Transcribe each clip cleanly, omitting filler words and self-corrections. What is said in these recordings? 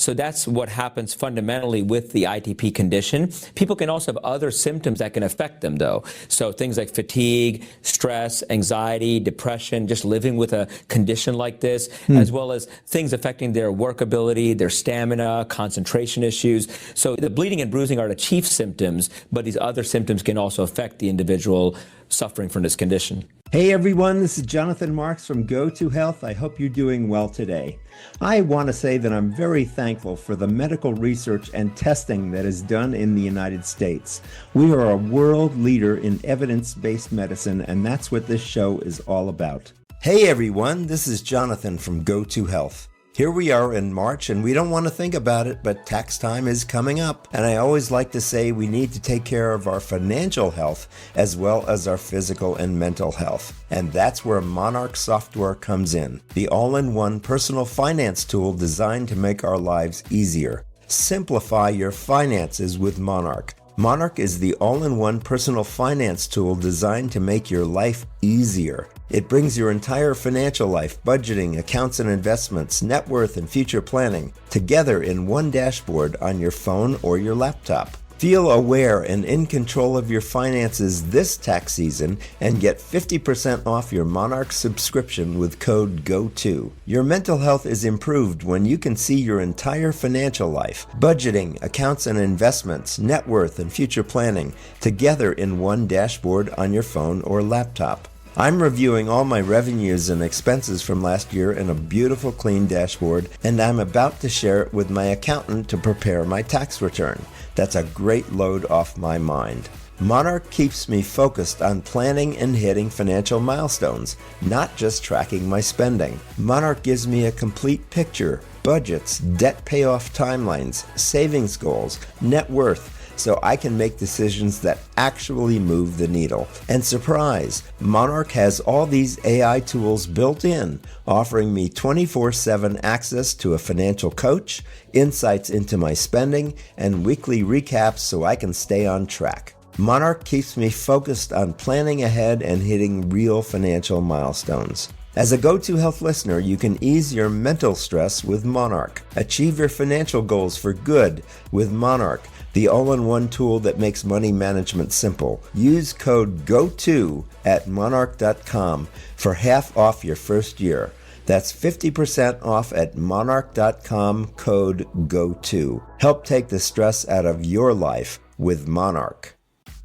So that's what happens fundamentally with the ITP condition. People can also have other symptoms that can affect them, though. So things like fatigue, stress, anxiety, depression, just living with a condition like this, as well as things affecting their work ability, their stamina, concentration issues. So the bleeding and bruising are the chief symptoms, but these other symptoms can also affect the individual suffering from this condition. Hey everyone, this is Jonathan Marks from Go2 Health. I hope you're doing well today. I want to say that I'm very thankful for the medical research and testing that is done in the United States. We are a world leader in evidence-based medicine, and that's what this show is all about. Hey everyone, this is Jonathan from Go2 Health. Here we are in March, and we don't want to think about it, but tax time is coming up. And I always like to say we need to take care of our financial health as well as our physical and mental health. And that's where Monarch software comes in, the all-in-one personal finance tool designed to make our lives easier. Simplify your finances with Monarch. Monarch is the all-in-one personal finance tool designed to make your life easier. It brings your entire financial life, budgeting, accounts and investments, net worth, and future planning together in one dashboard on your phone or your laptop. Feel aware and in control of your finances this tax season and get 50% off your Monarch subscription with code GO2. Your mental health is improved when you can see your entire financial life, budgeting, accounts and investments, net worth, and future planning together in one dashboard on your phone or laptop. I'm reviewing all my revenues and expenses from last year in a beautiful clean dashboard, and I'm about to share it with my accountant to prepare my tax return. That's a great load off my mind. Monarch keeps me focused on planning and hitting financial milestones, not just tracking my spending. Monarch gives me a complete picture, budgets, debt payoff timelines, savings goals, net worth, so I can make decisions that actually move the needle. And surprise, Monarch has all these AI tools built in, offering me 24/7 access to a financial coach, insights into my spending, and weekly recaps so I can stay on track. Monarch keeps me focused on planning ahead and hitting real financial milestones. As a Go2 Health listener, you can ease your mental stress with Monarch. Achieve your financial goals for good with Monarch, the all-in-one tool that makes money management simple. Use code GO2 at monarch.com for half off your first year. That's 50% off at monarch.com, code GO2. Help take the stress out of your life with Monarch.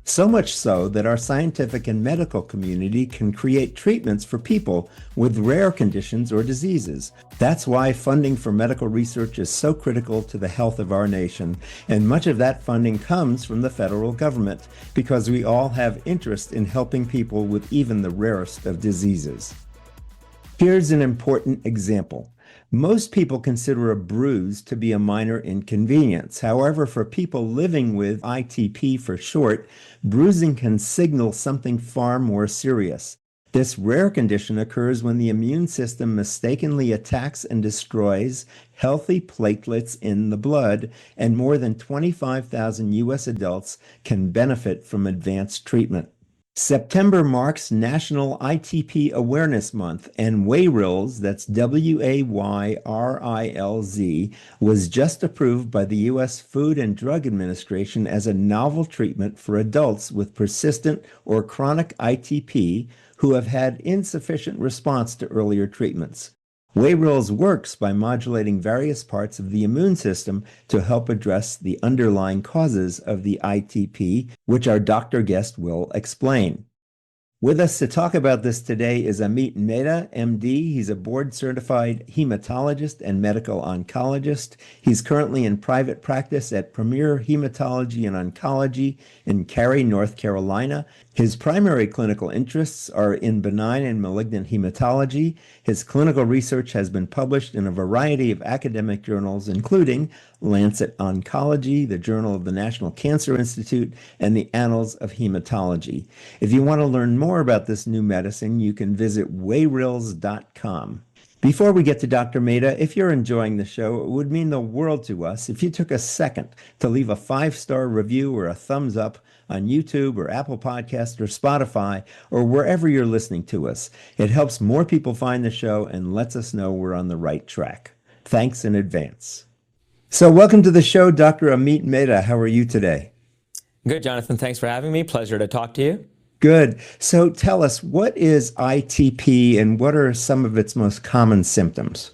So much so that our scientific and medical community can create treatments for people with rare conditions or diseases. That's why funding for medical research is so critical to the health of our nation, and much of that funding comes from the federal government because we all have interest in helping people with even the rarest of diseases. Here's an important example. Most people consider a bruise to be a minor inconvenience. However, for people living with ITP for short, bruising can signal something far more serious. This rare condition occurs when the immune system mistakenly attacks and destroys healthy platelets in the blood, and more than 25,000 U.S. adults can benefit from advanced treatment. September marks National ITP Awareness Month, and Wayrilz, that's Wayrilz, was just approved by the U.S. Food and Drug Administration as a novel treatment for adults with persistent or chronic ITP who have had insufficient response to earlier treatments. Wayrilz works by modulating various parts of the immune system to help address the underlying causes of the ITP, which our doctor guest will explain. With us to talk about this today is Amit Mehta, MD. He's a board-certified hematologist and medical oncologist. He's currently in private practice at Premier Hematology and Oncology in Cary, North Carolina. His primary clinical interests are in benign and malignant hematology. His clinical research has been published in a variety of academic journals, including Lancet Oncology, the Journal of the National Cancer Institute, and the Annals of Hematology. If you want to learn more about this new medicine, you can visit wayrilz.com. Before we get to Dr. Mehta, if you're enjoying the show, it would mean the world to us if you took a second to leave a 5-star review or a thumbs up on YouTube or Apple Podcasts or Spotify or wherever you're listening to us. It helps more people find the show and lets us know we're on the right track. Thanks in advance. So, welcome to the show, Dr. Amit Mehta. How are you today? Good, Jonathan. Thanks for having me. Pleasure to talk to you. Good. So, tell us, what is ITP and what are some of its most common symptoms?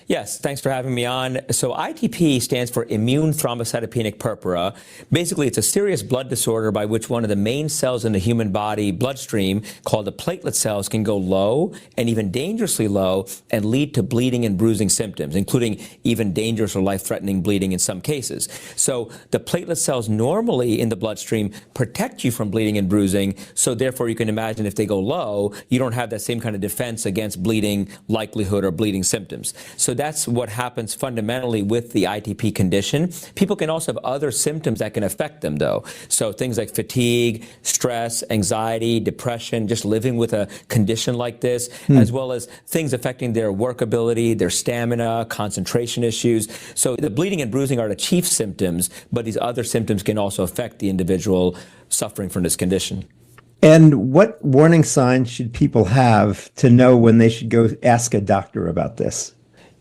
Yes, thanks for having me on. So ITP stands for immune thrombocytopenic purpura. Basically, it's a serious blood disorder by which one of the main cells in the human body bloodstream, called the platelet cells, can go low and even dangerously low and lead to bleeding and bruising symptoms, including even dangerous or life-threatening bleeding in some cases. So the platelet cells normally in the bloodstream protect you from bleeding and bruising. So therefore, you can imagine if they go low, you don't have that same kind of defense against bleeding likelihood or bleeding symptoms. So that's what happens fundamentally with the ITP condition. People can also have other symptoms that can affect them, though. So things like fatigue, stress, anxiety, depression, just living with a condition like this, as well as things affecting their work ability, their stamina, concentration issues. So the bleeding and bruising are the chief symptoms, but these other symptoms can also affect the individual suffering from this condition. And what warning signs should people have to know when they should go ask a doctor about this?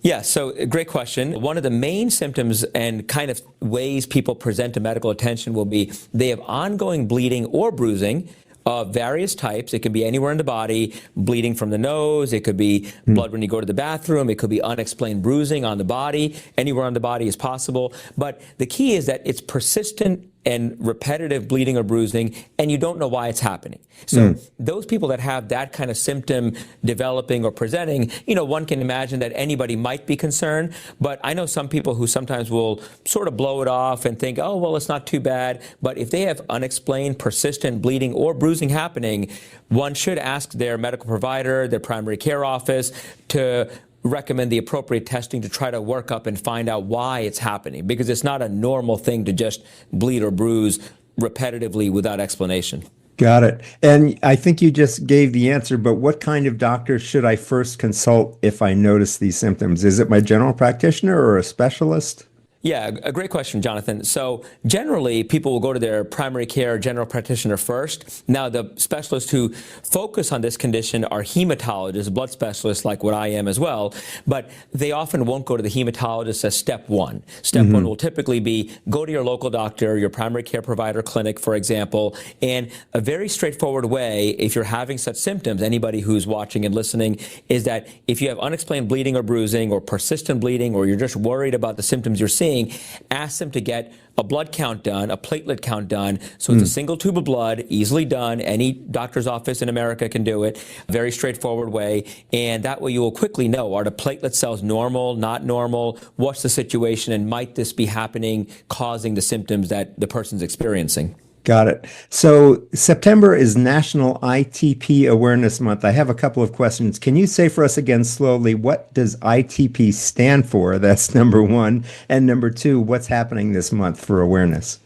Yeah, so great question. One of the main symptoms and kind of ways people present to medical attention will be they have ongoing bleeding or bruising of various types. It could be anywhere in the body, bleeding from the nose. It could be blood when you go to the bathroom. It could be unexplained bruising on the body. Anywhere on the body is possible. But the key is that it's persistent and repetitive bleeding or bruising, and you don't know why it's happening. So those people that have that kind of symptom developing or presenting, one can imagine that anybody might be concerned, but I know some people who sometimes will sort of blow it off and think, oh, well, it's not too bad. But if they have unexplained, persistent bleeding or bruising happening, one should ask their medical provider, their primary care office, to recommend the appropriate testing to try to work up and find out why it's happening, because it's not a normal thing to just bleed or bruise repetitively without explanation. Got it. And I think you just gave the answer, but what kind of doctor should I first consult if I notice these symptoms? Is it my general practitioner or a specialist? Yeah, a great question, Jonathan. So generally, people will go to their primary care general practitioner first. Now, the specialists who focus on this condition are hematologists, blood specialists like what I am as well, but they often won't go to the hematologist as step one. Step one will typically be go to your local doctor, your primary care provider clinic, for example, and a very straightforward way, if you're having such symptoms, anybody who's watching and listening, is that if you have unexplained bleeding or bruising or persistent bleeding, or you're just worried about the symptoms you're seeing, ask them to get a blood count done, a platelet count done. So it's a single tube of blood, easily done. Any doctor's office in America can do it. Very straightforward way. And that way you will quickly know, are the platelet cells normal, not normal? What's the situation? And might this be happening, causing the symptoms that the person's experiencing? Got it. So September is National ITP Awareness Month. I have a couple of questions. Can you say for us again slowly, what does ITP stand for? That's number one. And number two, what's happening this month for awareness?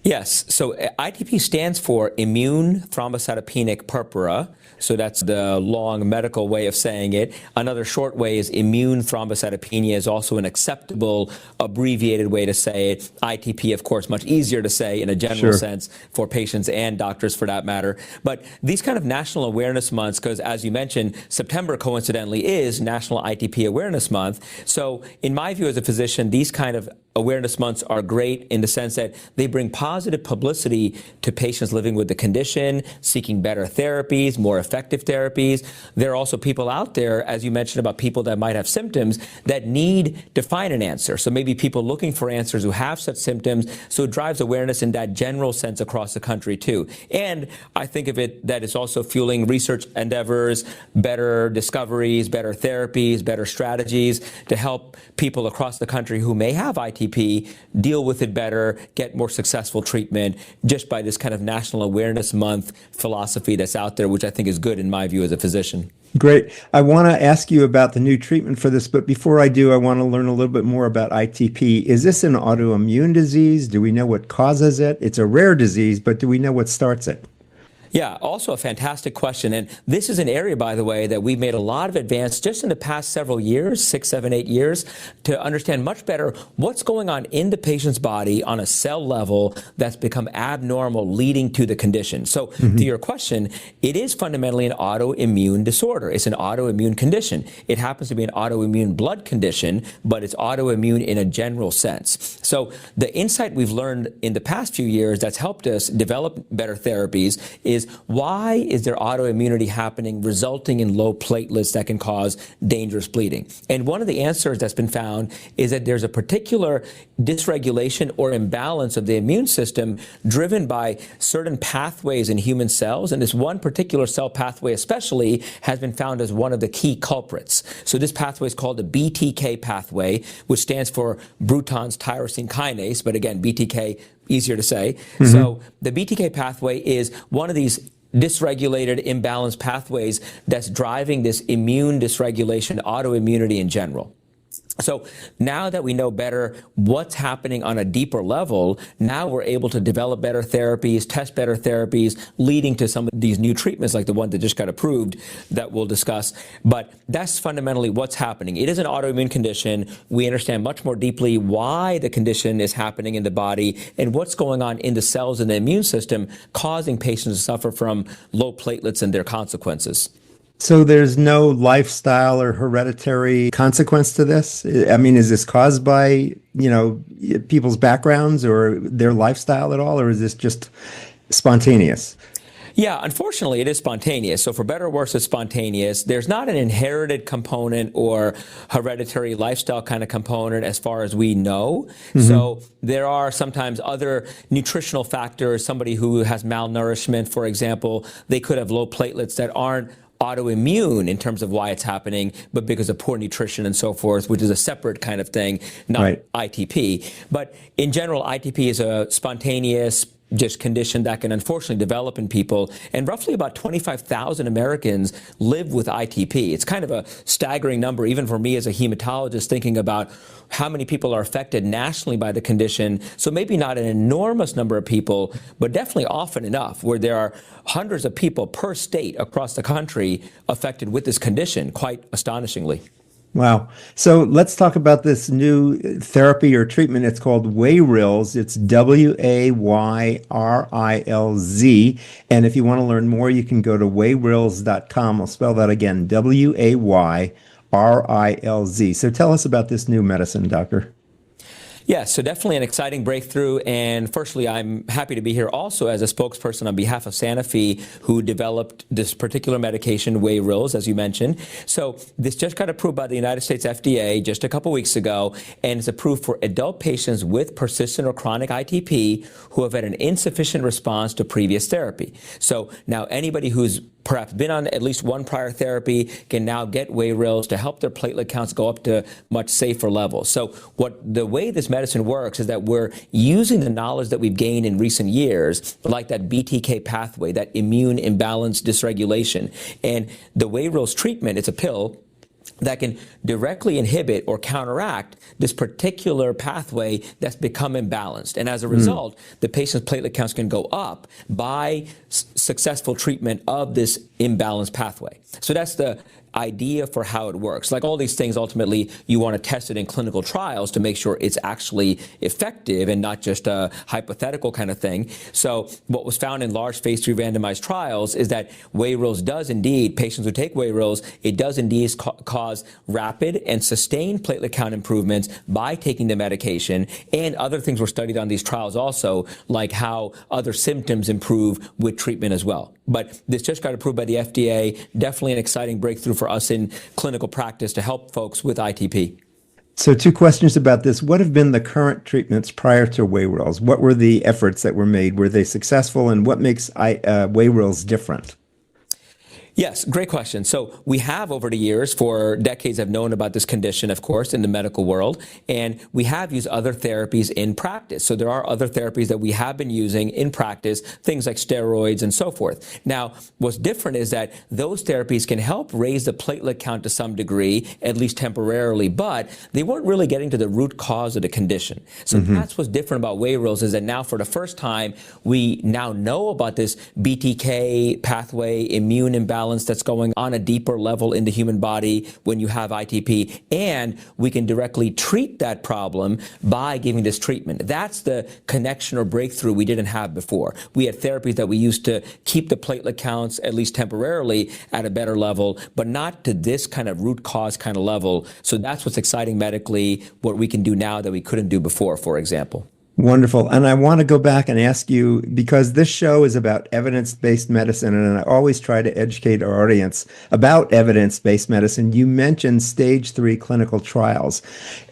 Yes. So ITP stands for immune thrombocytopenic purpura. So that's the long medical way of saying it. Another short way is immune thrombocytopenia, is also an acceptable abbreviated way to say it. ITP, of course, much easier to say in a general sense for patients and doctors for that matter. But these kind of national awareness months, because as you mentioned, September coincidentally is National ITP Awareness Month. So in my view as a physician, these kind of awareness months are great in the sense that they bring positive publicity to patients living with the condition, seeking better therapies, more effective therapies. There are also people out there, as you mentioned, about people that might have symptoms that need to find an answer. So maybe people looking for answers who have such symptoms. So it drives awareness in that general sense across the country too. And I think of it that it's also fueling research endeavors, better discoveries, better therapies, better strategies to help people across the country who may have ITP deal with it better, get more successful treatment, just by this kind of National Awareness Month philosophy that's out there, which I think is good in my view as a physician. Great. I want to ask you about the new treatment for this, but before I do, I want to learn a little bit more about ITP. Is this an autoimmune disease? Do we know what causes it? It's a rare disease, but do we know what starts it? Yeah, also a fantastic question. And this is an area, by the way, that we've made a lot of advance just in the past several years, 6, 7, 8 years, to understand much better what's going on in the patient's body on a cell level that's become abnormal, leading to the condition. So to your question, it is fundamentally an autoimmune disorder. It's an autoimmune condition. It happens to be an autoimmune blood condition, but it's autoimmune in a general sense. So the insight we've learned in the past few years that's helped us develop better therapies is why is there autoimmunity happening, resulting in low platelets that can cause dangerous bleeding? And one of the answers that's been found is that there's a particular dysregulation or imbalance of the immune system driven by certain pathways in human cells. And this one particular cell pathway especially has been found as one of the key culprits. So this pathway is called the BTK pathway, which stands for Bruton's tyrosine kinase. But again, BTK, easier to say. So the BTK pathway is one of these dysregulated, imbalanced pathways that's driving this immune dysregulation, autoimmunity in general. So now that we know better what's happening on a deeper level, now we're able to develop better therapies, test better therapies, leading to some of these new treatments like the one that just got approved that we'll discuss. But that's fundamentally what's happening. It is an autoimmune condition. We understand much more deeply why the condition is happening in the body and what's going on in the cells in the immune system causing patients to suffer from low platelets and their consequences. So there's no lifestyle or hereditary consequence to this? I mean, is this caused by, people's backgrounds or their lifestyle at all, or is this just spontaneous? Yeah, unfortunately, it is spontaneous. So for better or worse, it's spontaneous. There's not an inherited component or hereditary lifestyle kind of component as far as we know. So there are sometimes other nutritional factors. Somebody who has malnourishment, for example, they could have low platelets that aren't autoimmune in terms of why it's happening, but because of poor nutrition and so forth, which is a separate kind of thing, not ITP. But in general, ITP is a spontaneous just condition that can unfortunately develop in people. And roughly about 25,000 Americans live with ITP. It's kind of a staggering number, even for me as a hematologist, thinking about how many people are affected nationally by the condition. So maybe not an enormous number of people, but definitely often enough where there are hundreds of people per state across the country affected with this condition, quite astonishingly. Wow. So let's talk about this new therapy or treatment. It's called Wayrilz. It's Wayrilz. And if you want to learn more, you can go to wayrilz.com. I'll spell that again, Wayrilz. So tell us about this new medicine, doctor. Yeah, so definitely an exciting breakthrough. And firstly, I'm happy to be here also as a spokesperson on behalf of Sanofi, who developed this particular medication, Wayrilz, as you mentioned. So this just got approved by the United States FDA just a couple weeks ago, and it's approved for adult patients with persistent or chronic ITP who have had an insufficient response to previous therapy. So now anybody who's perhaps been on at least one prior therapy can now get Wayrilz to help their platelet counts go up to much safer levels. So the way this medicine works is that we're using the knowledge that we've gained in recent years, like that BTK pathway, that immune imbalance dysregulation. And the Wayrilz treatment, it's a pill that can directly inhibit or counteract this particular pathway that's become imbalanced. And as a result, the patient's platelet counts can go up by successful treatment of this imbalanced pathway. So that's the idea for how it works. Like all these things, ultimately, you want to test it in clinical trials to make sure it's actually effective and not just a hypothetical kind of thing. So what was found in large phase 3 randomized trials is that Wayrilz does indeed, patients who take Wayrilz, it does indeed cause rapid and sustained platelet count improvements by taking the medication. And other things were studied on these trials also, like how other symptoms improve with treatment as well. But this just got approved by the FDA, definitely an exciting breakthrough for us in clinical practice to help folks with ITP. So 2 questions about this. What have been the current treatments prior to Wayrilz? What were the efforts that were made? Were they successful? And what makes Wayrilz different? Yes, great question. So we have over the years, for decades, have known about this condition, of course, in the medical world, and we have used other therapies in practice. So there are other therapies that we have been using in practice, things like steroids and so forth. Now, what's different is that those therapies can help raise the platelet count to some degree, at least temporarily, but they weren't really getting to the root cause of the condition. So that's what's different about Wayrilz, is that now for the first time, we now know about this BTK pathway immune imbalance that's going on a deeper level in the human body when you have ITP, and we can directly treat that problem by giving this treatment. That's the connection or breakthrough we didn't have before. We had therapies that we used to keep the platelet counts, at least temporarily, at a better level, but not to this kind of root cause kind of level. So that's what's exciting medically, what we can do now that we couldn't do before, for example. Wonderful. And I want to go back and ask you, because this show is about evidence-based medicine, and I always try to educate our audience about evidence-based medicine. You mentioned stage 3 clinical trials.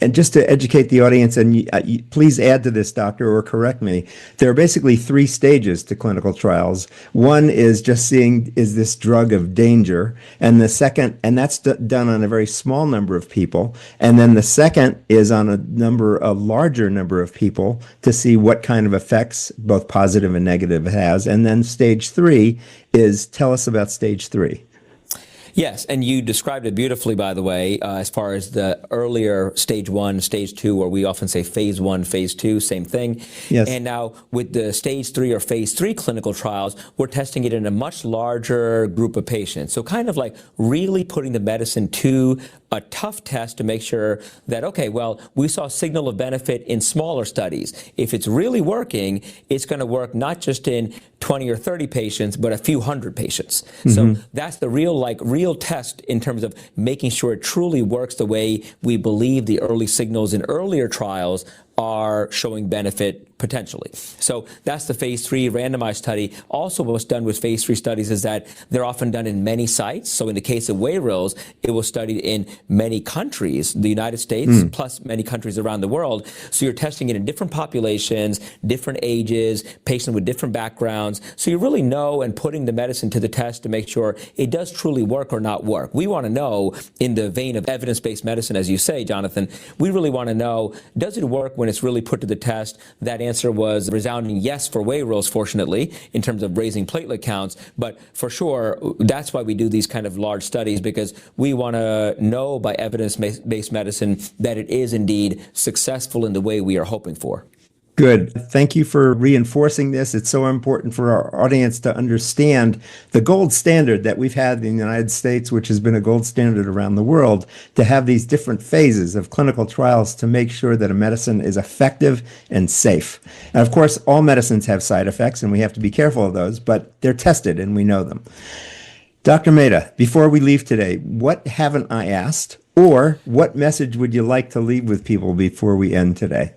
And just to educate the audience, and please add to this, doctor, or correct me, there are basically 3 stages to clinical trials. One is just seeing, is this drug of danger? And the second, and that's done on a very small number of people. And then the second is on a larger number of people, to see what kind of effects, both positive and negative, it has. And then stage 3 is, tell us about stage 3. Yes, and you described it beautifully, by the way, as far as the earlier stage 1, stage 2, or we often say phase 1, phase 2, same thing. Yes. And now with the stage 3 or phase 3 clinical trials, we're testing it in a much larger group of patients. So kind of like really putting the medicine to a tough test to make sure that, okay, well, we saw a signal of benefit in smaller studies. If it's really working, it's going to work not just in 20 or 30 patients, but a few hundred patients. So that's the real test in terms of making sure it truly works the way we believe the early signals in earlier trials are showing benefit potentially. So that's the phase 3 randomized study. Also, what's done with phase 3 studies is that they're often done in many sites. So in the case of Wayrilz, it was studied in many countries, the United States, plus many countries around the world. So you're testing it in different populations, different ages, patients with different backgrounds. So you really know and putting the medicine to the test to make sure it does truly work or not work. We want to know, in the vein of evidence-based medicine, as you say, Jonathan, we really want to know, does it work when it's really put to the test? That answer was a resounding yes for Wayrilz, fortunately, in terms of raising platelet counts. But for sure, that's why we do these kind of large studies, because we want to know by evidence-based medicine that it is indeed successful in the way we are hoping for. Good. Thank you for reinforcing this. It's so important for our audience to understand the gold standard that we've had in the United States, which has been a gold standard around the world, to have these different phases of clinical trials to make sure that a medicine is effective and safe. And of course, all medicines have side effects, and we have to be careful of those, but they're tested and we know them. Dr. Mehta, before we leave today, what haven't I asked, or what message would you like to leave with people before we end today?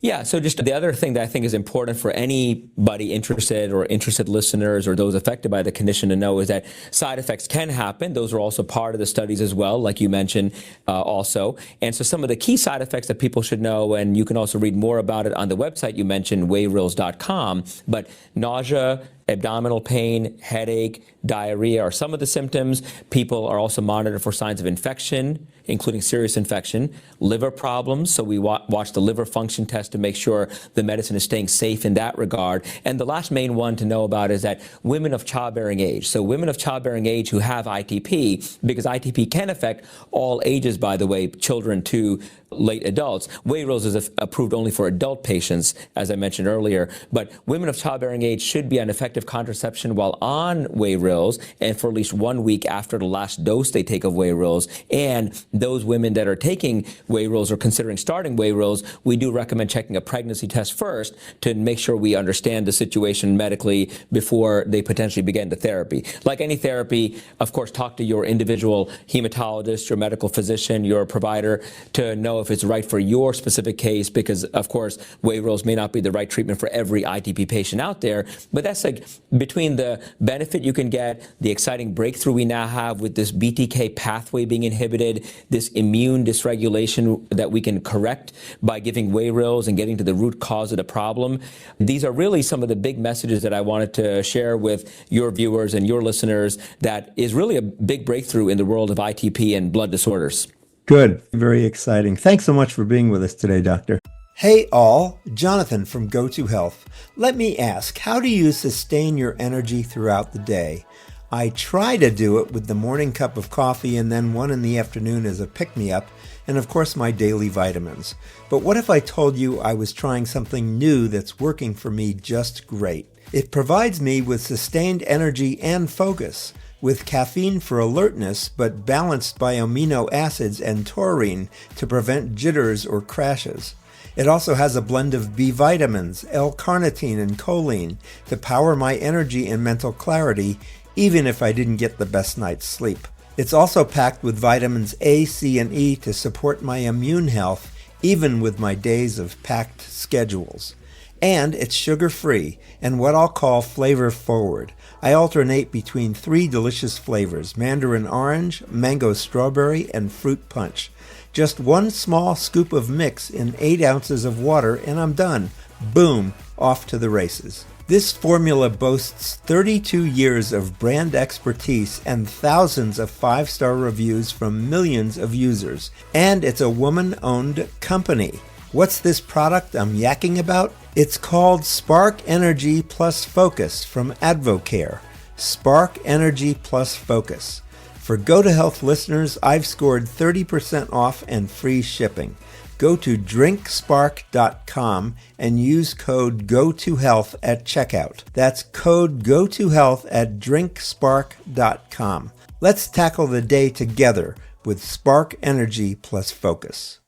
Yeah, so just the other thing that I think is important for anybody interested, or interested listeners, or those affected by the condition to know, is that side effects can happen. Those are also part of the studies as well, like you mentioned also. And so some of the key side effects that people should know, and you can also read more about it on the website you mentioned, wayrilz.com, but nausea, abdominal pain, headache, diarrhea are some of the symptoms. People are also monitored for signs of infection, including serious infection, liver problems. So we watch the liver function test to make sure the medicine is staying safe in that regard. And the last main one to know about is that women of childbearing age. So women of childbearing age who have ITP, because ITP can affect all ages, by the way, children to late adults. Wayrilz is approved only for adult patients, as I mentioned earlier. But women of childbearing age should be on effective contraception while on Wayrilz, and for at least 1 week after the last dose they take of Wayrilz. And those women that are taking Wayrilz or considering starting Wayrilz, we do recommend checking a pregnancy test first to make sure we understand the situation medically before they potentially begin the therapy. Like any therapy, of course, talk to your individual hematologist, your medical physician, your provider, to know if it's right for your specific case, because of course Wayrilz may not be the right treatment for every ITP patient out there. But that's like between the benefit you can get, the exciting breakthrough we now have with this BTK pathway being inhibited, this immune dysregulation that we can correct by giving Wayrilz and getting to the root cause of the problem, these are really some of the big messages that I wanted to share with your viewers and your listeners that is really a big breakthrough in the world of ITP and blood disorders. Good. Very exciting. Thanks so much for being with us today, Doctor. Hey all, Jonathan from Go2 Health. Let me ask, how do you sustain your energy throughout the day? I try to do it with the morning cup of coffee and then one in the afternoon as a pick-me-up, and of course my daily vitamins. But what if I told you I was trying something new that's working for me just great? It provides me with sustained energy and focus, with caffeine for alertness, but balanced by amino acids and taurine to prevent jitters or crashes. It also has a blend of B vitamins, L-carnitine, and choline to power my energy and mental clarity, even if I didn't get the best night's sleep. It's also packed with vitamins A, C, and E to support my immune health, even with my days of packed schedules. And it's sugar-free and what I'll call flavor-forward. I alternate between 3 delicious flavors: mandarin orange, mango strawberry, and fruit punch. Just 1 small scoop of mix in 8 ounces of water and I'm done. Boom, off to the races. This formula boasts 32 years of brand expertise and thousands of 5-star reviews from millions of users. And it's a woman-owned company. What's this product I'm yakking about? It's called Spark Energy Plus Focus from Advocare. Spark Energy Plus Focus. For Go2 Health listeners, I've scored 30% off and free shipping. Go to drinkspark.com and use code GO2Health at checkout. That's code GO2Health at drinkspark.com. Let's tackle the day together with Spark Energy Plus Focus.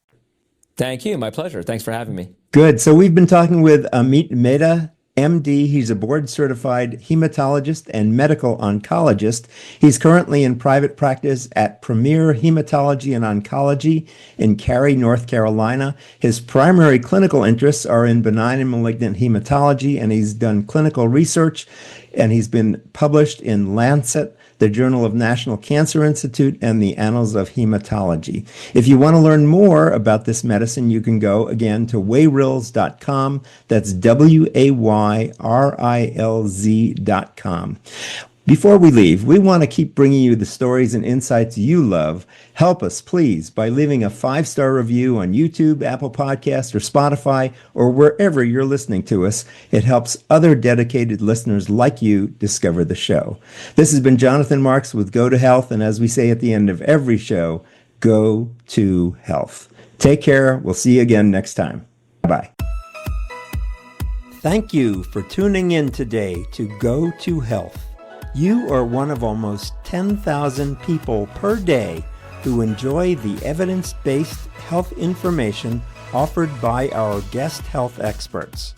Thank you. My pleasure. Thanks for having me. Good. So we've been talking with Amit Mehta, MD. He's a board-certified hematologist and medical oncologist. He's currently in private practice at Premier Hematology and Oncology in Cary, North Carolina. His primary clinical interests are in benign and malignant hematology, and he's done clinical research, and he's been published in Lancet, the Journal of National Cancer Institute, and the Annals of Hematology. If you want to learn more about this medicine, you can go again to wayrilz.com. That's WAYRILZ.com. Before we leave, we want to keep bringing you the stories and insights you love. Help us, please, by leaving a 5-star review on YouTube, Apple Podcasts, or Spotify, or wherever you're listening to us. It helps other dedicated listeners like you discover the show. This has been Jonathan Marks with Go2 Health, and as we say at the end of every show, Go to Health. Take care. We'll see you again next time. Bye. Thank you for tuning in today to Go2 Health. You are one of almost 10,000 people per day who enjoy the evidence-based health information offered by our guest health experts.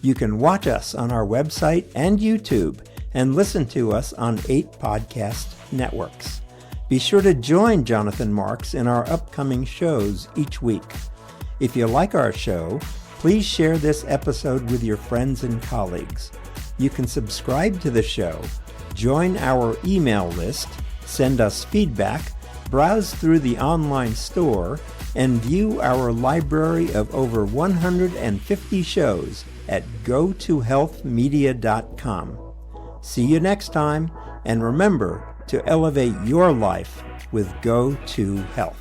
You can watch us on our website and YouTube and listen to us on 8 podcast networks. Be sure to join Jonathan Marks in our upcoming shows each week. If you like our show, please share this episode with your friends and colleagues. You can subscribe to the show, join our email list, send us feedback, browse through the online store, and view our library of over 150 shows at go2healthmedia.com. See you next time, and remember to elevate your life with Go2 Health.